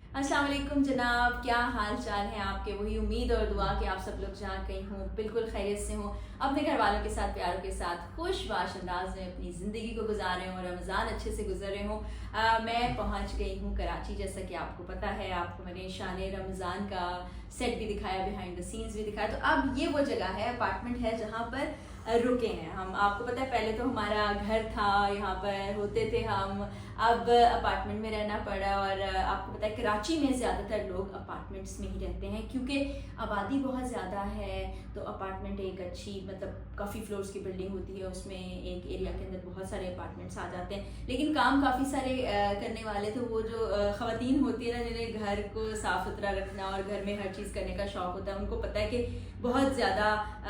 अस्सलाम वालेकुम जनाब, क्या हाल चाल है आपके। वही उम्मीद और दुआ कि आप सब लोग जहाँ कहीं हों बिल्कुल खैरियत से हों, अपने घर वालों के साथ, प्यारों के साथ खुशबाश अंदाज में अपनी ज़िंदगी को गुजार रहे हों, रमज़ान अच्छे से गुजर रहे हों। मैं पहुँच गई हूँ कराची, जैसा कि आपको पता है। आपको मैंने शान रमज़ान का सेट भी दिखाया, बिहाइंड द सीन्स भी दिखाया। तो अब ये वो जगह है, अपार्टमेंट है जहाँ पर रुके हैं हम। आपको पता है पहले तो हमारा घर था, यहाँ पर होते थे हम, अब अपार्टमेंट में रहना पड़ा। और आपको पता है कराची में ज़्यादातर लोग अपार्टमेंट्स में ही रहते हैं क्योंकि आबादी बहुत ज़्यादा है। तो अपार्टमेंट एक अच्छी, मतलब काफ़ी फ्लोर्स की बिल्डिंग होती है, उसमें एक एरिया के अंदर बहुत सारे अपार्टमेंट्स आ जाते हैं। लेकिन काम काफ़ी सारे करने वाले, तो वो जो ख़वातीन होती है ना, जिन्हें घर को साफ़ सुथरा रखना और घर में हर चीज़ करने का शौक़ होता है, उनको पता है कि बहुत ज़्यादा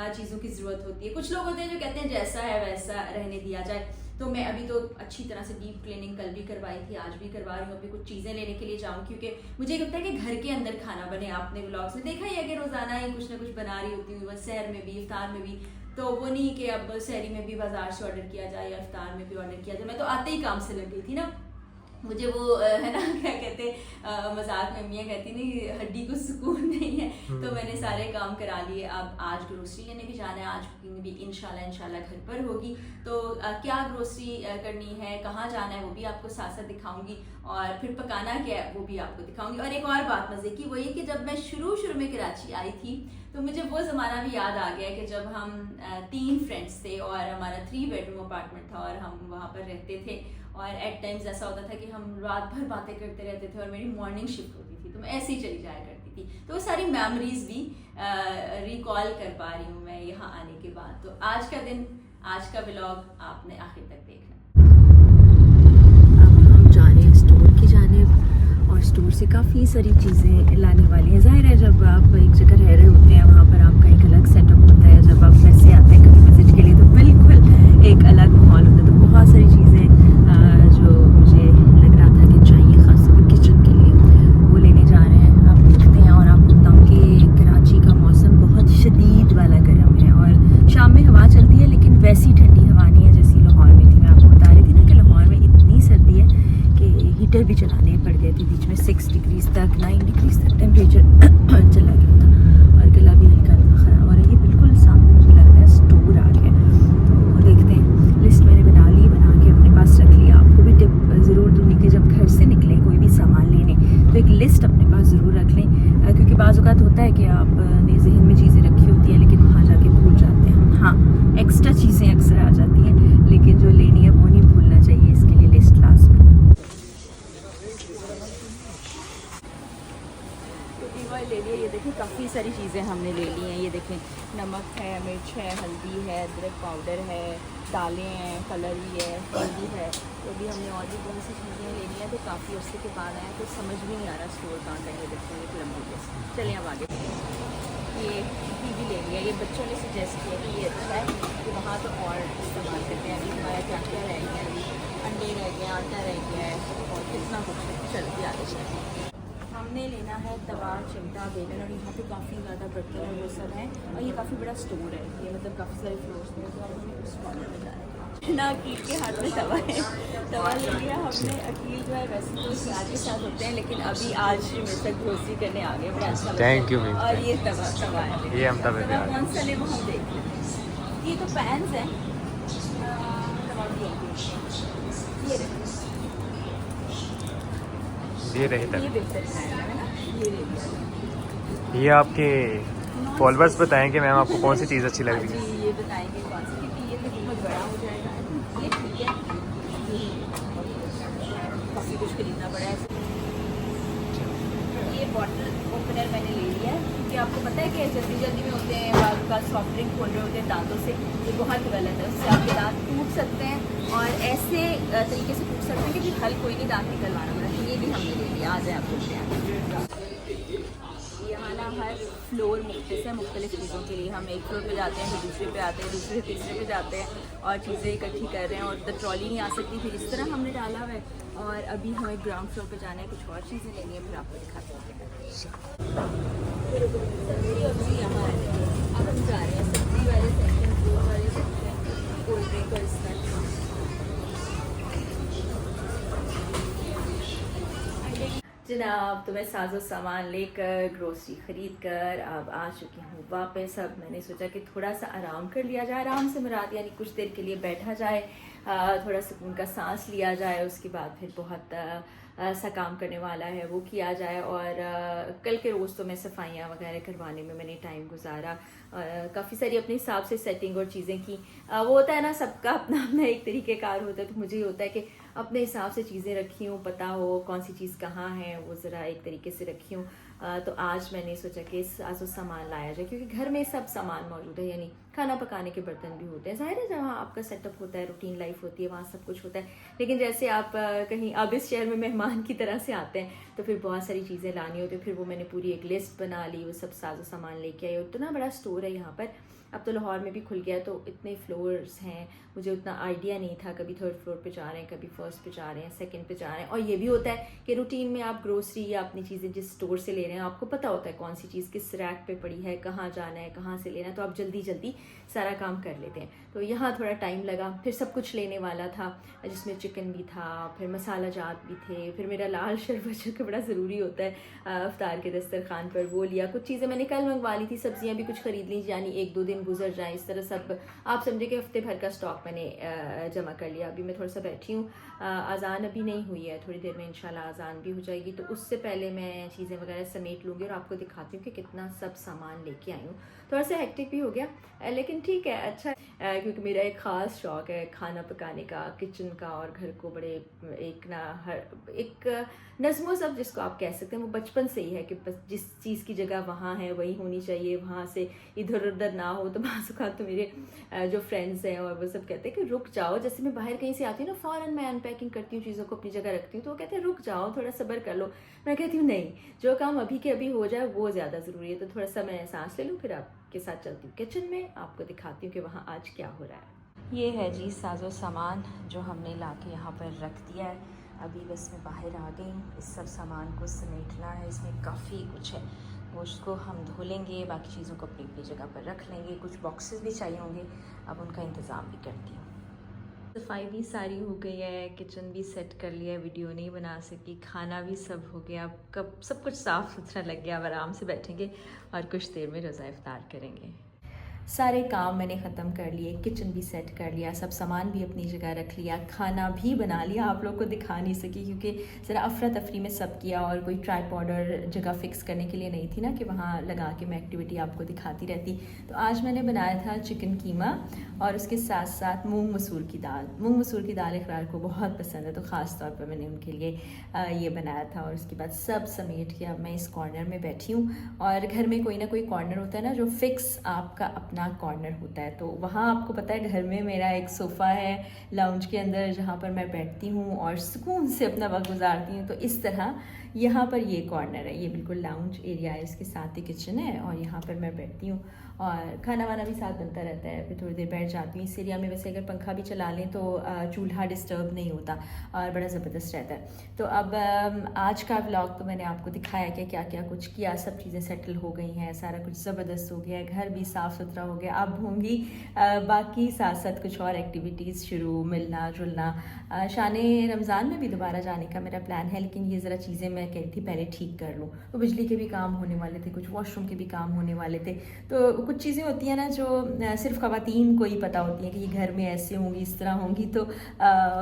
चीज़ों की ज़रूरत होती है। कुछ लोग होते हैं जो कहते हैं जैसा है वैसा रहने दिया जाए। तो मैं अभी तो अच्छी तरह से डीप क्लीनिंग कल भी करवाई थी, आज भी करवा रही हूँ। अभी कुछ चीज़ें लेने के लिए जाऊँ क्योंकि मुझे लगता है कि घर के अंदर खाना बने। आपने व्लॉग्स में देखा ही है कि रोज़ाना ही कुछ ना कुछ बना रही होती हूँ, सहर में भी, इफ्तार में भी। तो वो नहीं कि अब सहरी में भी बाजार से ऑर्डर किया जाए या इफ्तार में भी ऑर्डर किया जाए। मैं तो आते ही काम से लग गई थी ना। मुझे वो है ना, क्या कहते हैं, मजाक में मियाँ कहती नहीं, हड्डी को सुकून नहीं है। तो मैंने सारे काम करा लिए। अब आज ग्रोसरी लेने भी जाना है, आज कुकिंग भी इंशाल्लाह घर पर होगी। तो क्या ग्रोसरी करनी है, कहाँ जाना है, वो भी आपको साथ साथ दिखाऊंगी। और फिर पकाना क्या है वो भी आपको दिखाऊंगी। और एक और बात मज़े की, वो ये कि जब मैं शुरू में कराची आई थी तो मुझे वो ज़माना भी याद आ गया कि जब हम 3 फ्रेंड्स थे और हमारा 3 बेडरूम अपार्टमेंट था और हम वहाँ पर रहते थे। और एट टाइम्स ऐसा होता था कि हम रात भर बातें करते रहते थे और मेरी मॉर्निंग शिफ्ट होती थी, तो मैं ऐसे ही चली जाया करती थी। तो वो सारी मेमोरीज भी रिकॉल कर पा रही हूँ मैं यहाँ आने के बाद। तो आज का दिन, आज का व्लॉग आपने आखिर तक देखना। अब हम जा रहे हैं स्टोर की जानिब और स्टोर से काफ़ी सारी चीज़ें लाने वाली हैं। जाहिर है जब आप एक जगह रह रहे होते हैं वहाँ पर आपका एक अलग सेटअप होता है। जब आप वैसे आते हैं कभी विजिट के लिए तो बिल्कुल एक अलग माहौल होता है। तो बहुत सारी चीज़ें जो मुझे लग रहा था कि चाहिए ख़ासकर किचन के लिए, वो लेने जा रहे हैं। आप देखते हैं। और आपको बताऊँ कि कराची का मौसम बहुत शदीद वाला गर्म है और शाम में हवा चलती है, लेकिन वैसी ठंडी हवा नहीं है जैसी लाहौर में थी। मैं आपको बता रही थी ना कि लाहौर में इतनी सर्दी है कि हीटर भी चलाने पड़ गए थे बीच में। 6 डिग्रीज तक, 9 डिग्रीज तक टेम्परेचर चला गया था और गला भी हल्का हल्का ख़राब हो रहा है। ये बिल्कुल सामने मुझे लग रहा है स्टोर आ गया। तो देखते हैं, लिस्ट मैंने बना के अपने पास रख लिया। आपको भी टिप ज़रूर दूँगी कि जब घर से निकलें कोई भी सामान लेने तो एक लिस्ट अपने पास ज़रूर रख लें, क्योंकि बाज़ औक़ात होता है कि आपने जहन में चीज़ें रखी होती हैं लेकिन वहाँ जाके भूल जाते हैं। हाँ, एक्स्ट्रा चीज़ें अक्सर आ जाती हैं, लेकिन जो लेनी है वो नहीं भूलना चाहिए। इसके लिए लिस्ट लास्ट में ले लिए। ये देखिए काफ़ी सारी चीज़ें हमने ले ली हैं। ये देखें, नमक है, मिर्च है, हल्दी है, अदरक पाउडर है, दालें हैं, कलर भी है, हल्दी है। तो भी हमने और भी बहुत सी चीज़ें ले ली हैं। तो काफ़ी अर्से के बाद आए तो समझ भी नहीं आ रहा स्टोर कहाँ का है। देखते हैं एक लंबी लिस्ट। चलिए अब आगे। ये भी ले लिया। ये बच्चों ने सजेस्ट किया कि ये अच्छा है कि वहाँ तो और इस्तेमाल करते हैं। अभी हमारा क्या क्या रह गया, अभी अंडे रह गए, आटा रह गया है और कितना कुछ चलती आगे चलती। हमने लेना है तवा, चिमटा, बेलन। और यहाँ पे काफ़ी ज़्यादा बर्तन और वो सब है और ये काफ़ी बड़ा स्टोर है। ये मतलब काफ़ी सारे फ्लोर्स में। तो अब हमें उस कॉर्नर में जाना है ना। अकील के हाथ में तवा है, तवा ले लिया हमने। अकील जो है वैसे तो प्याज के साथ होते हैं, लेकिन अभी आज मेरे साथ ग्रोसरी करने आ गए, बड़ा अच्छा। Thank you. और ये तवा है, ये हम तवे पे आ गए। कौन सा ले वो हम देख लेते हैं। ये तो पैन्स हैं। ये रहे तक। ये बेहतर है ना, ये ले लिया। ये आपके फॉलोअर्स बताएं कि मैम आपको कौन सी चीज़ अच्छी लग रही है। जी, ये बताएंगे कौन सी, क्योंकि ये तो बहुत बड़ा हो जाएगा। ये ठीक है, काफ़ी कुछ खरीदना पड़ा है। ये बॉटल ओपनर मैंने ले लिया है क्योंकि आपको पता है कि जल्दी में होते हैं, बाद का सॉफ्ट ड्रिंक खोल रहे होते हैं दांतों से। ये बहुत गलत है, उससे आपके दांत टूट सकते हैं और ऐसे तरीके से टूट सकते हैं कि हल कोई नहीं दांत निकलवाना पड़ा। तो ये भी हमने ले लिया। आ जाए आपको यहाँ ना हर फ्लोर मुख्तलिफ है, मुख्तलिफ चीज़ों के लिए। हम एक फ्लोर पे जाते हैं, फिर दूसरे पे आते हैं, दूसरे तीसरे पे जाते हैं और चीज़ें इकट्ठी कर रहे हैं। और द ट्रॉली नहीं आ सकती, फिर इस तरह हमने डाला हुआ है। और अभी हमें ग्राउंड फ्लोर पे जाना है, कुछ और चीज़ें लेनी है, फिर आपको दिखाते हैं। यहाँ अब हम जा रहे हैं सब्जी वाले सेक्शन, फ्रूट वाले सेक्शन, कोल्ड ड्रिंक और इसका जनाब, तो मैं साजो सामान लेकर ग्रोसरी ख़रीद कर अब आ चुकी हूँ वापस। अब मैंने सोचा कि थोड़ा सा आराम कर लिया जाए। आराम से मुराद यानी कुछ देर के लिए बैठा जाए, थोड़ा सुकून का सांस लिया जाए, उसके बाद फिर बहुत सा काम करने वाला है वो किया जाए। और कल के रोज़ तो मैं सफाइयाँ वगैरह करवाने में मैंने टाइम गुजारा, काफ़ी सारी अपने हिसाब से सेटिंग और चीज़ें की। वो होता है ना, सबका अपना अपना एक तरीक़ेकार होता है, तो मुझे होता है कि अपने हिसाब से चीज़ें रखी हूँ, पता हो कौन सी चीज़ कहाँ है, वो ज़रा एक तरीके से रखी हूँ। तो आज मैंने सोचा कि साजो सामान लाया जाए, क्योंकि घर में सब सामान मौजूद है, यानी खाना पकाने के बर्तन भी होते हैं। ज़ाहिर है जहाँ आपका सेटअप होता है, रूटीन लाइफ होती है, वहाँ सब कुछ होता है। लेकिन जैसे आप कहीं अब इस शहर में मेहमान की तरह से आते हैं, तो फिर बहुत सारी चीज़ें लानी होती है। फिर वो मैंने पूरी एक लिस्ट बना ली, वो सब साजो सामान लेके आई। इतना बड़ा स्टोर है यहाँ पर, अब तो लाहौर में भी खुल गया, तो इतने फ्लोर्स हैं, मुझे उतना आइडिया नहीं था। कभी 3rd फ्लोर पे जा रहे हैं, कभी 1st पे जा रहे हैं, 2nd पे जा रहे हैं। और ये भी होता है कि रूटीन में आप ग्रोसरी या अपनी चीज़ें जिस स्टोर से ले रहे हैं, आपको पता होता है कौन सी चीज़ किस रैक पे पड़ी है, कहाँ जाना है, कहाँ से लेना है, तो आप जल्दी जल्दी सारा काम कर लेते हैं। तो यहाँ थोड़ा टाइम लगा। फिर सब कुछ लेने वाला था, जिसमें चिकन भी था, फिर मसाला जात भी थे, फिर मेरा लाल शरबत जो कि बड़ा ज़रूरी होता है इफ्तार के दस्तरखान पर, वो लिया। कुछ चीज़ें मैंने कल मंगवा ली थी, सब्जियाँ भी कुछ ख़रीद ली, यानी 1-2 दिन गुजर जाए इस तरह। सब आप समझे कि हफ्ते भर का स्टॉक मैंने जमा कर लिया। अभी मैं थोड़ा सा बैठी हूँ, अजान अभी नहीं हुई है, थोड़ी देर में इंशाल्लाह अजान भी हो जाएगी, तो उससे पहले मैं चीज़ें वगैरह समेट लूँगी और आपको दिखाती हूँ कि कितना सब सामान लेके आई हूँ। थोड़ा सा हेक्टिक भी हो गया, लेकिन ठीक है, अच्छा क्योंकि मेरा एक ख़ास शौक़ है खाना पकाने का, किचन का, और घर को बड़े एक नज़्मो ज़ब्त जिसको आप कह सकते हैं, वो बचपन से ही है कि बस जिस चीज़ की जगह वहाँ है वही होनी चाहिए, वहाँ से इधर उधर ना हो। तो बाज़ तो मेरे जो फ्रेंड्स हैं और वो सब कहते हैं कि रुक जाओ। जैसे मैं बाहर कहीं से आती हूँ ना, फ़ौरन मैं अनपैकिंग करती हूँ, चीज़ों को अपनी जगह रखती हूँ, तो वो कहते हैं रुक जाओ, थोड़ा सब्र कर लो। मैं कहती हूँ नहीं, जो काम अभी के अभी हो जाए वो ज़्यादा ज़रूरी है। तो थोड़ा सा मैं सांस ले लूँ, फिर आपके साथ चलती हूँ किचन में, आपको दिखाती हूँ कि वहाँ आज क्या हो रहा है। ये है जी साजो सामान जो हमने ला के यहाँ पर रख दिया है। अभी बस मैं बाहर आ गई हूँ, इस सब सामान को समेटना है। इसमें काफ़ी कुछ है, गोश्त को हम धो लेंगे, बाकी चीज़ों को अपनी अपनी जगह पर रख लेंगे। कुछ बॉक्सेस भी चाहिए होंगे, अब उनका इंतज़ाम भी करती हूँ। सफाई भी सारी हो गई है, किचन भी सेट कर लिया है, वीडियो नहीं बना सकी, खाना भी सब हो गया, अब कब सब कुछ साफ़ सुथरा लग गया। अब आराम से बैठेंगे और कुछ देर में रोज़ा इफ्तार करेंगे। सारे काम मैंने ख़त्म कर लिए, किचन भी सेट कर लिया, सब सामान भी अपनी जगह रख लिया, खाना भी बना लिया। आप लोग को दिखा नहीं सकी क्योंकि ज़रा अफरा तफरी में सब किया, और कोई ट्राइपॉड और जगह फ़िक्स करने के लिए नहीं थी ना कि वहाँ लगा के मैं एक्टिविटी आपको दिखाती रहती। तो आज मैंने बनाया था चिकन कीमा, और उसके साथ साथ मूंग मसूर की दाल। मूंग मसूर की दाल इकरार को बहुत पसंद है, तो ख़ास तौर पर मैंने उनके लिए ये बनाया था। और उसके बाद सब समेट के अब मैं इस कॉर्नर में बैठी हूँ। और घर में कोई ना कोई कॉर्नर होता है ना जो फ़िक्स आपका अपना कॉर्नर होता है। तो वहाँ आपको पता है घर में मेरा एक सोफ़ा है लाउंज के अंदर, जहाँ पर मैं बैठती हूँ और सुकून से अपना वक्त गुजारती हूँ। तो इस तरह यहाँ पर ये कॉर्नर है, ये बिल्कुल लाउंज एरिया है, इसके साथ ही किचन है, और यहाँ पर मैं बैठती हूँ और खाना वाना भी साथ बनता रहता है। फिर थोड़ी देर बैठ जाती हूँ। इस एरिया में वैसे अगर पंखा भी चला लें तो चूल्हा डिस्टर्ब नहीं होता और बड़ा ज़बरदस्त रहता है। तो अब आज का व्लॉग तो मैंने आपको दिखाया कि क्या क्या कुछ किया, सब चीज़ें सेटल हो गई हैं, सारा कुछ ज़बरदस्त हो गया है, घर भी साफ़ सुथरा हो गया। अब होंगी बाकी साथ साथ कुछ और एक्टिविटीज़ शुरू, मिलना जुलना। शाने रमज़ान में भी दोबारा जाने का मेरा प्लान है, लेकिन ये ज़रा चीज़ें मैं कही थी पहले ठीक कर लूँ। तो बिजली के भी काम होने वाले थे, कुछ वॉशरूम के भी काम होने वाले थे। तो कुछ चीज़ें होती हैं ना जो सिर्फ ख़वातीन को ही पता होती हैं कि ये घर में ऐसे होंगी, इस तरह होंगी, तो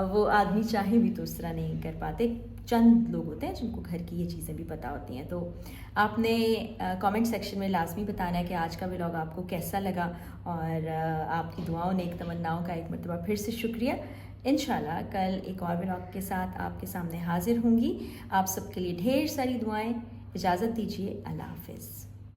वो आदमी चाहे भी तो उस तरह नहीं कर पाते। चंद लोग होते हैं जिनको घर की ये चीज़ें भी पता होती हैं। तो आपने कमेंट सेक्शन में लाजमी बताना है कि आज का व्लॉग आपको कैसा लगा, और आपकी दुआओं नेक तमन्नाओं का एक मरतबा फिर से शुक्रिया। इंशाल्लाह कल एक और व्लॉग के साथ आपके सामने हाजिर होंगी। आप सबके लिए ढेर सारी दुआएं। इजाज़त दीजिए, अल्लाह हाफ़िज़।